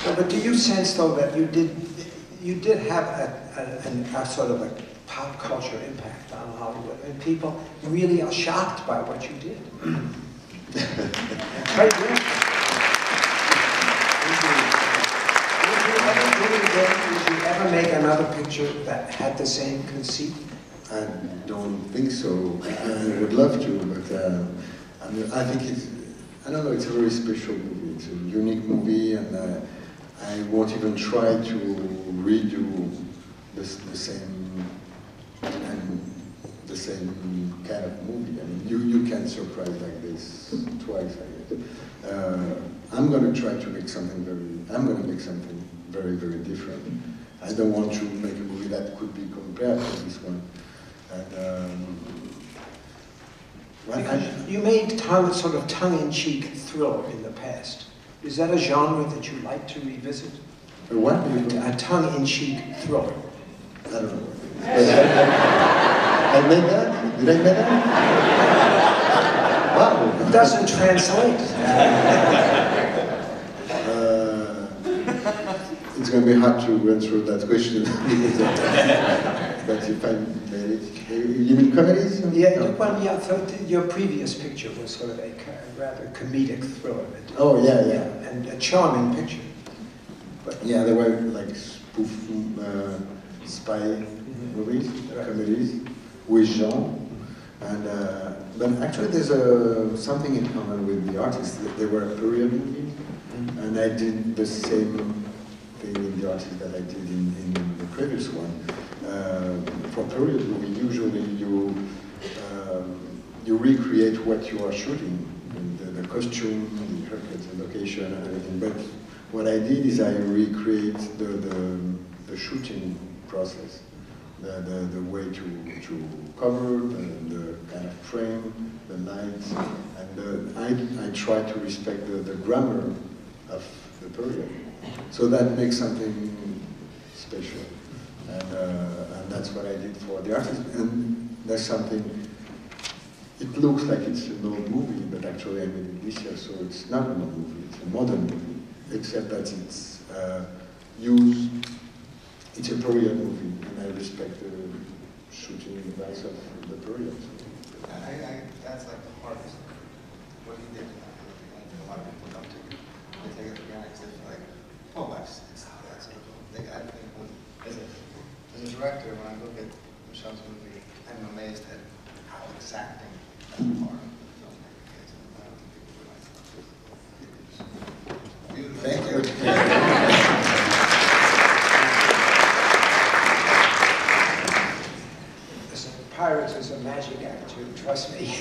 Well, but do you sense, though, that you did have a sort of a pop culture impact on Hollywood, and people really are shocked by what you did? Did you ever make another picture that had the same conceit? I don't think so. I would love to, but I mean, I think it's, I don't know, it's a very special movie. It's a unique movie, and I won't even try to redo the same kind of movie. I mean, you can't surprise like this twice, I guess. I'm going to try to make something very, very different. I don't want to make a movie that could be compared to this one. And, you made sort of tongue-in-cheek thriller in the past. Is that a genre that you like to revisit? A what? A tongue-in-cheek thriller. I don't know. I made that? Did I make that? Wow. It doesn't translate. It's going to be hard to answer that question. But if I made it, you mean comedies? Yeah, no. well, yeah. So your previous picture was sort of a rather comedic thriller. Oh yeah, and a charming picture. But yeah, there were like spoof spy movies, comedies with Jean, and but actually there's something in common with the artists. They were a period movie, and I did the same thing in the artist that I did in the previous one. For period movie, usually you recreate what you are shooting, and the costume, the haircut, the location, and everything. But what I did is I recreate the shooting process, the way to cover, the kind of frame, the lights, and I try to respect the grammar of the period. So that makes something special. And that's what I did for the artist. And there's something, it looks like it's an old movie, but actually I made it this year, so it's not an old movie, it's a modern movie, except that it's it's a period movie, and I respect the shooting device of the period. That's like the hardest. What he did, a lot of people don't take it. They take it for granted because they feel like, oh, that's I think as a director, when I look at Michel's movie, I'm amazed at how exacting that part of the filmmaker is. I don't think people realize that. Thank you. Pirates is a magic attitude, trust me.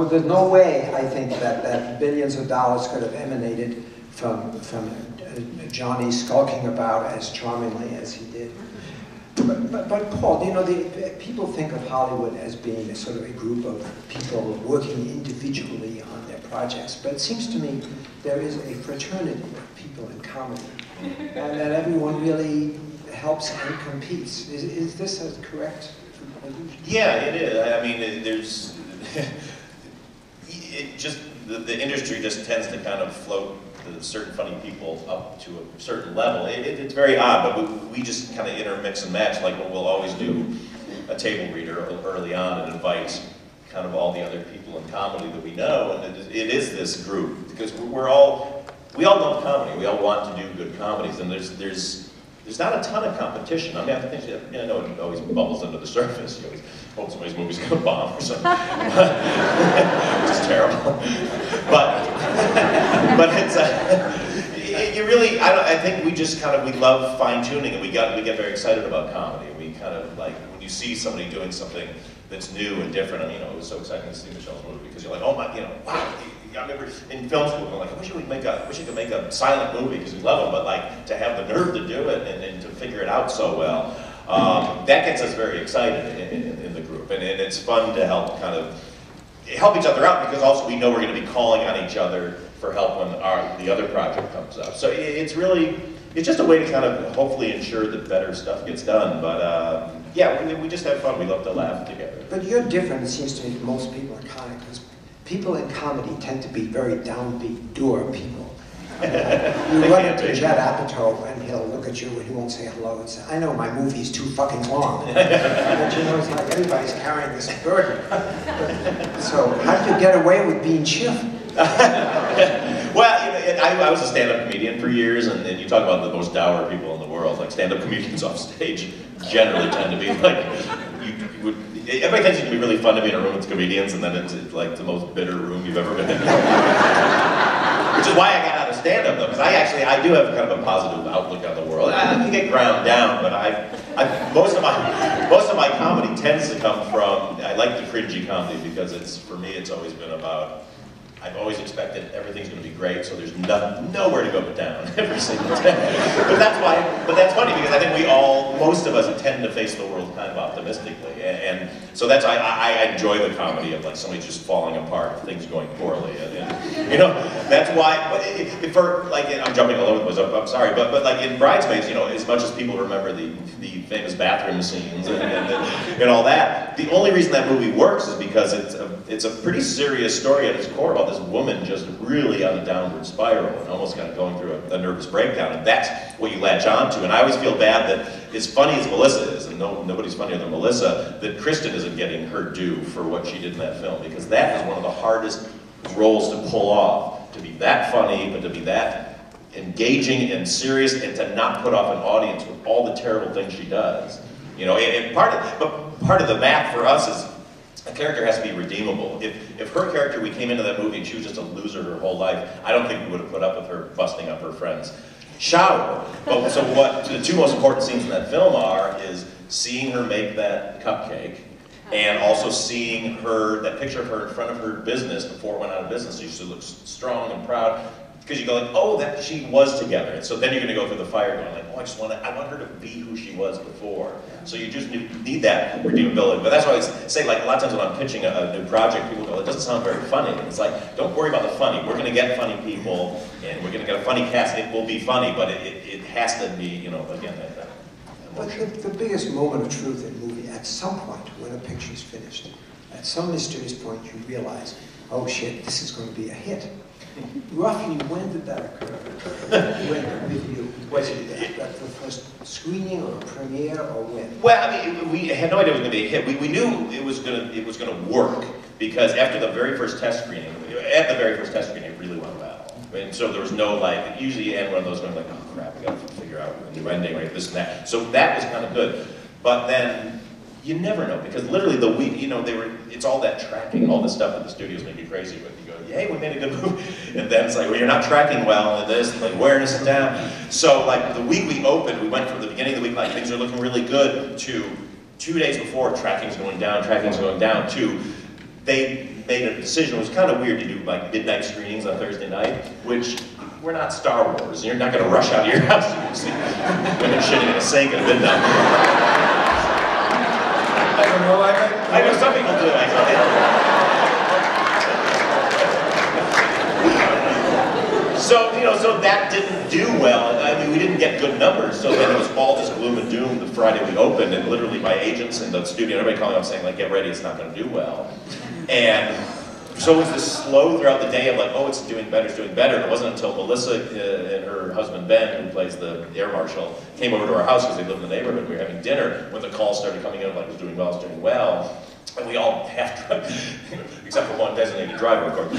There's no way I think that billions of dollars could have emanated from Johnny skulking about as charmingly as he did. But Paul, you know, people think of Hollywood as being a sort of a group of people working individually on their projects, but it seems to me there is a fraternity of people in comedy, and that everyone really helps and competes. Is this a correct conclusion? Yeah, it is. I mean, there's the industry just tends to kind of float certain funny people up to a certain level. It's very odd, but we just kind of intermix and match. Like we'll always do a table reader early on and invite kind of all the other people in comedy that we know, and it is this group because we all love comedy. We all want to do good comedies, and there's not a ton of competition. I mean, I think I know it always bubbles under the surface. You always hope somebody's movie's going to bomb or something, which is terrible. But it's you really. I think we just kind of we love fine tuning, and we get very excited about comedy. We kind of like when you see somebody doing something that's new and different. And you know, it was so exciting to see Michel's movie because you're like, oh my, you know, wow. I remember in film school, I'm like, I wish I could make a silent movie because we love them, but like to have the nerve to do it and to figure it out so well, that gets us very excited in the group, and it's fun to help each other out because also we know we're going to be calling on each other for help when the other project comes up. So it's just a way to kind of hopefully ensure that better stuff gets done. But yeah, we just have fun. We love to laugh together. But you're different, it seems to me, than most people in comedy, because people in comedy tend to be very downbeat, dour people. You They run can't into be. Judd Apatow and he'll look at you and he won't say hello and say, I know my movie's too fucking long. But you know, it's like everybody's carrying this burden. So how do you get away with being cheerful? Well, you know, I was a stand-up comedian for years, and you talk about the most dour people in the world. Like stand-up comedians off stage generally tend to be like, everybody thinks it can be really fun to be in a room with comedians, and then it's like the most bitter room you've ever been in. Which is why I got out of stand-up, though, because I do have kind of a positive outlook on the world. I can get ground down, but most of my comedy tends to come from, I like the cringy comedy because for me it's always been about, I've always expected everything's going to be great, so there's nowhere to go but down every single day. But that's funny because I think most of us tend to face the world kind of optimistically, and so that's why I enjoy the comedy of like somebody just falling apart, things going poorly, and you know, that's why. But for like, I'm jumping all over the place. I'm sorry, but like in Bridesmaids, you know, as much as people remember the famous bathroom scenes and all that, the only reason that movie works is because it's a pretty serious story at its core about this woman just really on a downward spiral and almost kind of going through a nervous breakdown, and that's what you latch on to. And I always feel bad that as funny as Melissa is, and nobody's funnier than Melissa, that Kristen isn't getting her due for what she did in that film, because that is one of the hardest roles to pull off, to be that funny, but to be that engaging and serious, and to not put off an audience with all the terrible things she does. You know, and part of the math for us is a character has to be redeemable. If her character, we came into that movie and she was just a loser her whole life, I don't think we would have put up with her busting up her friend's shower. But so what the two most important scenes in that film is seeing her make that cupcake, and also seeing that picture of her in front of her business before it went out of business. So she looks strong and proud. Because you go like, oh, that she was together. And so then you're going to go through the fire going like, oh, I want her to be who she was before. So you just need that redeemability. But that's why I say, like, a lot of times when I'm pitching a new project, people go, it doesn't sound very funny. And it's like, don't worry about the funny. We're going to get funny people, and we're going to get a funny cast. It will be funny, but it has to be, you know, again, that emotion. But the biggest moment of truth in a movie, at some point when a picture's finished, at some mysterious point you realize, oh shit, this is going to be a hit. Roughly, when did that occur? When with you? Was it at the first screening or premiere or when? Well, I mean, we had no idea it was going to be a hit. We knew it was going to work because after the very first test screening, it really went well. And so there was no like, usually you end one of those going like, oh crap, we got to figure out a new ending, right? This and that. So that was kind of good. But then you never know, because literally the week, you know, it's all that tracking, all the stuff that the studios make you crazy with. You go, yay, we made a good movie. And then it's like, well, you're not tracking well, and this, and like, awareness is down. So like the week we opened, we went from the beginning of the week, like things are looking really good, to 2 days before, tracking's going down, to they made a decision. It was kind of weird to do like midnight screenings on Thursday night, which we're not Star Wars. You're not going to rush out of your house to see women shitting in a sink at midnight. I don't know, I know some people do. So, you know, so that didn't do well. I mean, we didn't get good numbers. So then it was all just gloom and doom the Friday we opened, and literally my agents and the studio, everybody calling up saying like, get ready, it's not going to do well. And so it was this slow throughout the day of like, oh, it's doing better, it's doing better. And it wasn't until Melissa and her husband Ben, who plays the air marshal, came over to our house because they live in the neighborhood. We were having dinner when the calls started coming in, like, it's doing well, it's doing well. And we all except for one designated driver, of course,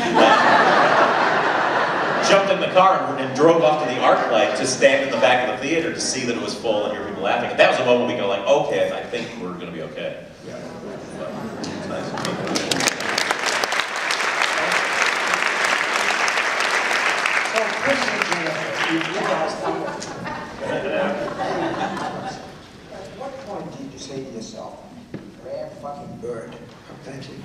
jumped in the car and drove off to the ArcLight to stand in the back of the theater to see that it was full and hear people laughing. And that was the moment we go like, okay, I think we're going to be okay. Yeah. But it's nice. At what point did you say to yourself, rare fucking bird? Thank you.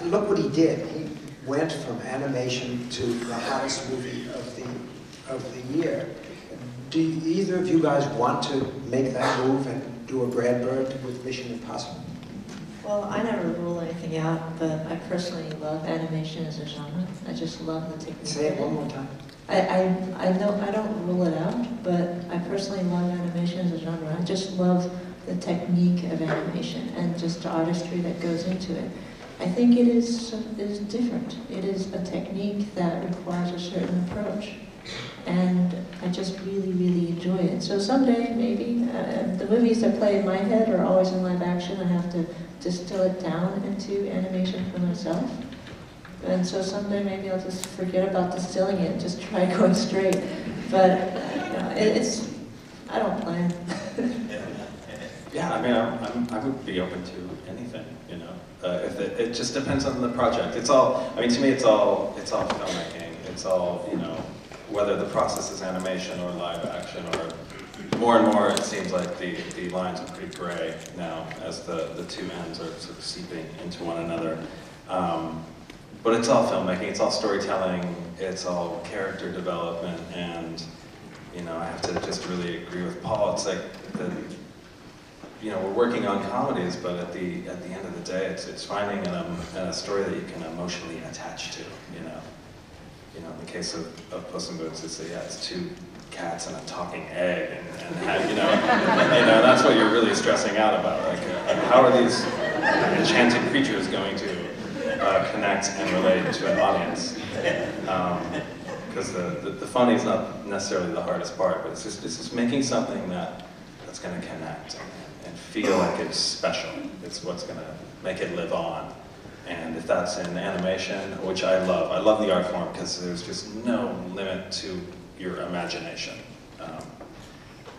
Look what he did. He went from animation to the hottest movie of the year. Do either of you guys want to make that move and do a Brad Bird with Mission Impossible? Well, I never rule anything out, but I personally love animation as a genre. I just love the technique. Say it one more time. I don't rule it out, but I personally love animation as a genre. I just love the technique of animation and just the artistry that goes into it. I think it is different. It is a technique that requires a certain approach. And I just really, really enjoy it. So someday, maybe, the movies that play in my head are always in live action. I have to distill it down into animation for myself. And so someday maybe I'll just forget about distilling it and just try going straight. But I don't plan. Yeah, I mean, I would be open to anything, you know. If it just depends on the project. It's all, I mean, to me, it's all filmmaking. It's all, you know, whether the process is animation or live action, or more and more, it seems like the lines are pretty gray now as the two ends are sort of seeping into one another. But it's all filmmaking, it's all storytelling, it's all character development, and, you know, I have to just really agree with Paul. It's like, you know, we're working on comedies, but at the end of the day, it's finding a story that you can emotionally attach to, you know. You know, in the case of Puss in Boots, it's two cats and a talking egg, and how, you know, that's what you're really stressing out about. Like, how are these enchanted creatures going to connect and relate to an audience? Because the funny is not necessarily the hardest part, but it's just making something that's going to connect and feel like it's special. It's what's going to make it live on. And if that's in animation, which I love the art form because there's just no limit to your imagination.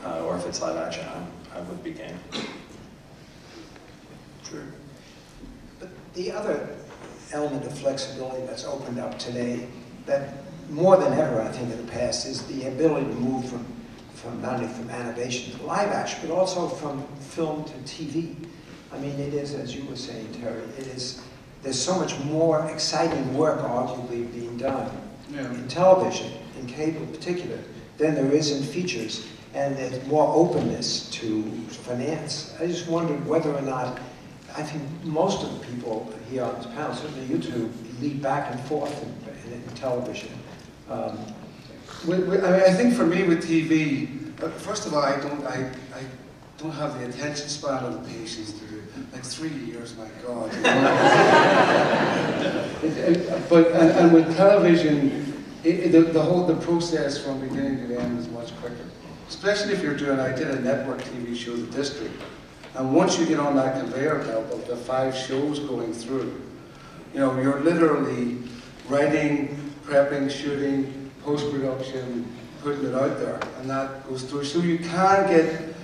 Or if it's live action, I would be game. True. But the other element of flexibility that's opened up today, that more than ever, I think, in the past, is the ability to move from not only from animation to live action, but also from film to TV. I mean, it is, as you were saying, Terry, there's so much more exciting work, arguably, being done in television, in cable in particular, than there is in features, and there's more openness to finance. I just wondered whether or not, I think most of the people here on this panel, certainly you two, lead back and forth in television. I mean, I think for me with TV, first of all, I don't have the attention span or the patience to do like 3 years, my God. And with television, the process from beginning to the end is much quicker. Especially if you're doing, I did a network TV show, The District, and once you get on that conveyor belt of the 5 shows going through, you know, you're literally writing, prepping, shooting, post-production, putting it out there, and that goes through. So you can get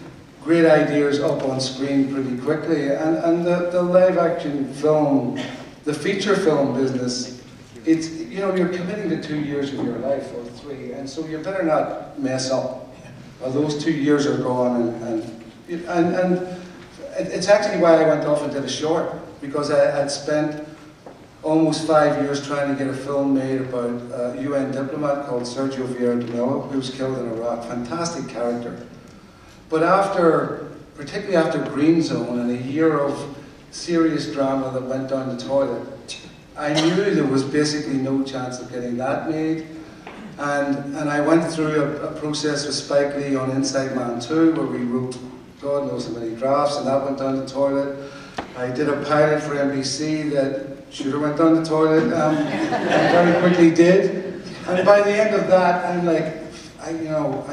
great ideas up on screen pretty quickly, and the live action film, the feature film business, it's, you know, you're committing to 2 years of your life, or 3, and so you better not mess up. Well, those 2 years are gone, and it's actually why I went off and did a short, because I'd spent almost 5 years trying to get a film made about a UN diplomat called Sergio Vieira de Mello, who was killed in Iraq. Fantastic character. But particularly after Green Zone and a year of serious drama that went down the toilet, I knew there was basically no chance of getting that made. And I went through a process with Spike Lee on Inside Man 2, where we wrote God knows how many drafts, and that went down the toilet. I did a pilot for NBC that should have went down the toilet, and very quickly did. And by the end of that, I'm like, I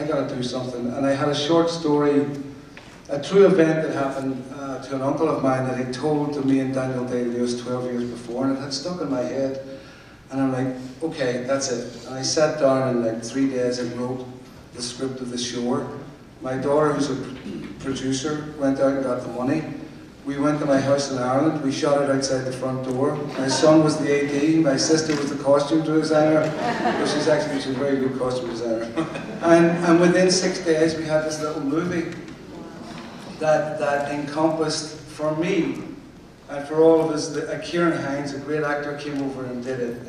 gotta do something. And I had a short story, a true event that happened to an uncle of mine that he told to me and Daniel Day-Lewis 12 years before, and it had stuck in my head. And I'm like, okay, that's it. And I sat down in like 3 days and wrote the script of The Shore. My daughter, who's a producer, went out and got the money. We went to my house in Ireland. We shot it outside the front door. My son was the AD. My sister was the costume designer. Well, she's a very good costume designer. And within 6 days, we had this little movie that encompassed, for me, and for all of us, Kieran Hines, a great actor, came over and did it.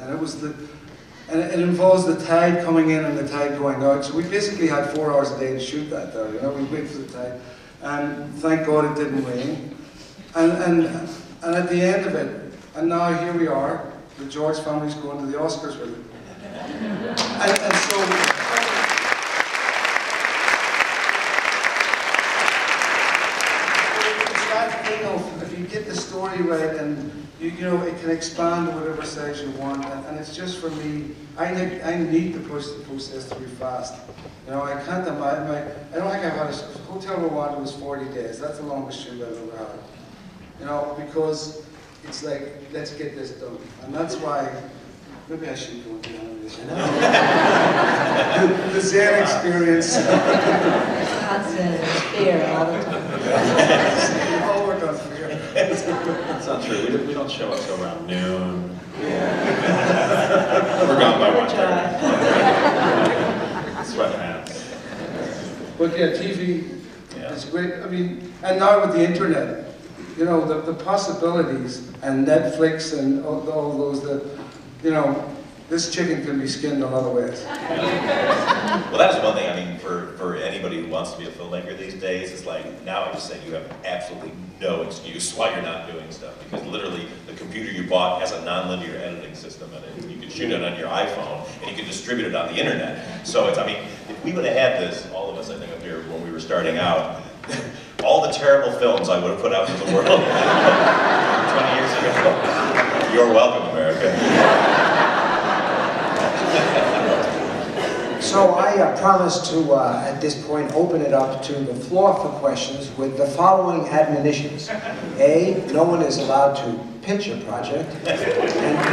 And it involves the tide coming in and the tide going out. So we basically had 4 hours a day to shoot that there, you know, we'd wait for the tide. And thank God it didn't rain. And at the end of it, and now here we are, the George family's going to the Oscars with it. And so, it's that thing of, if you get the story right and you know, it can expand to whatever size you want, and it's just for me, I need to push the process to be fast. You know, I can't imagine, I don't think I've had a hotel Rwanda was 40 days, that's the longest shoot I've ever had. You know, because it's like, let's get this done. And that's why, maybe I should go down this. The Zen experience. God says fear all the time. We all work on fear. That's not true. We don't show up till around noon. We're gone by 1:30. Sweatpants. But yeah, TV is great. I mean, and now with the internet, you know, the possibilities, and Netflix and all those, you know, this chicken can be skinned a lot of ways. Well, that's one thing, I mean, for anybody who wants to be a filmmaker these days, it's like, now I just say you have absolutely no excuse why you're not doing stuff, because literally the computer you bought has a non-linear editing system in it. You can shoot it on your iPhone, and you can distribute it on the internet. So it's, I mean, if we would have had this, all of us, I think, up here, when we were starting out, all the terrible films I would have put out into the world 20 years ago. You're welcome, America. So I promise to, at this point, open it up to the floor for questions with the following admonitions. A, no one is allowed to pitch a project. And B,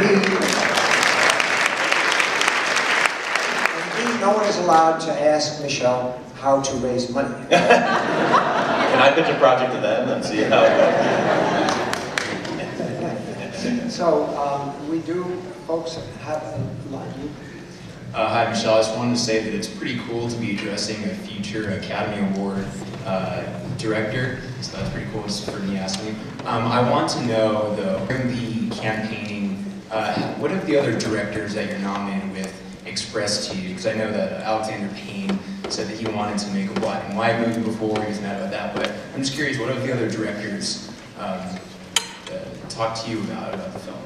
no one is allowed to ask Michel how to raise money. Can I pitch a project to them and see how it goes? So we do, folks, have a line. Hi, Michel. I just wanted to say that it's pretty cool to be addressing a future Academy Award director, so that's pretty cool just for me asking. I want to know, though, during the campaigning, what have the other directors that you're nominated with expressed to you? Because I know that Alexander Payne said that he wanted to make a black and white movie before, he was mad about that, but I'm just curious, what have the other directors talked to you about the film?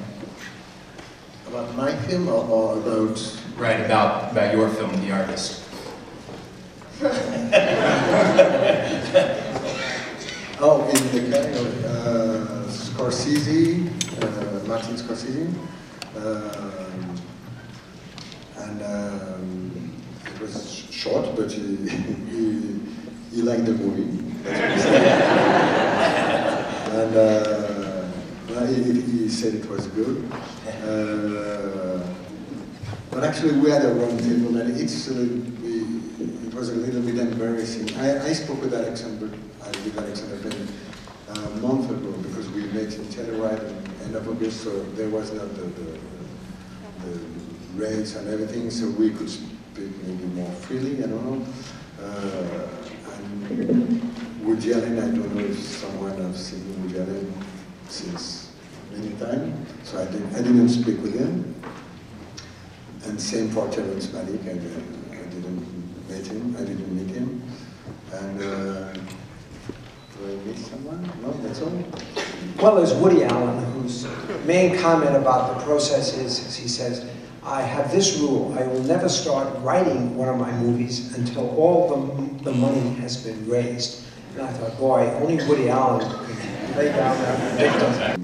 About my film or about... Right, about your film, The Artist. Oh, in the category, Scorsese, Martin Scorsese, and it was short, but he liked the movie. And he said it was good. But actually, we had a round table, and it was a little bit embarrassing. I spoke with Alexander Payne a month ago because we met in Telluride at the end of August, so there was not the race and everything, so we could speak maybe more freely. I don't know. And Woody Allen, I don't know if someone has seen Woody Allen since many times, so I didn't speak with him. And same for Terrence Malick, I didn't meet him. And do I meet someone? No, that's all. Well, there's Woody Allen, whose main comment about the process is, he says, I have this rule, I will never start writing one of my movies until all the money has been raised. And I thought, boy, only Woody Allen could lay down that.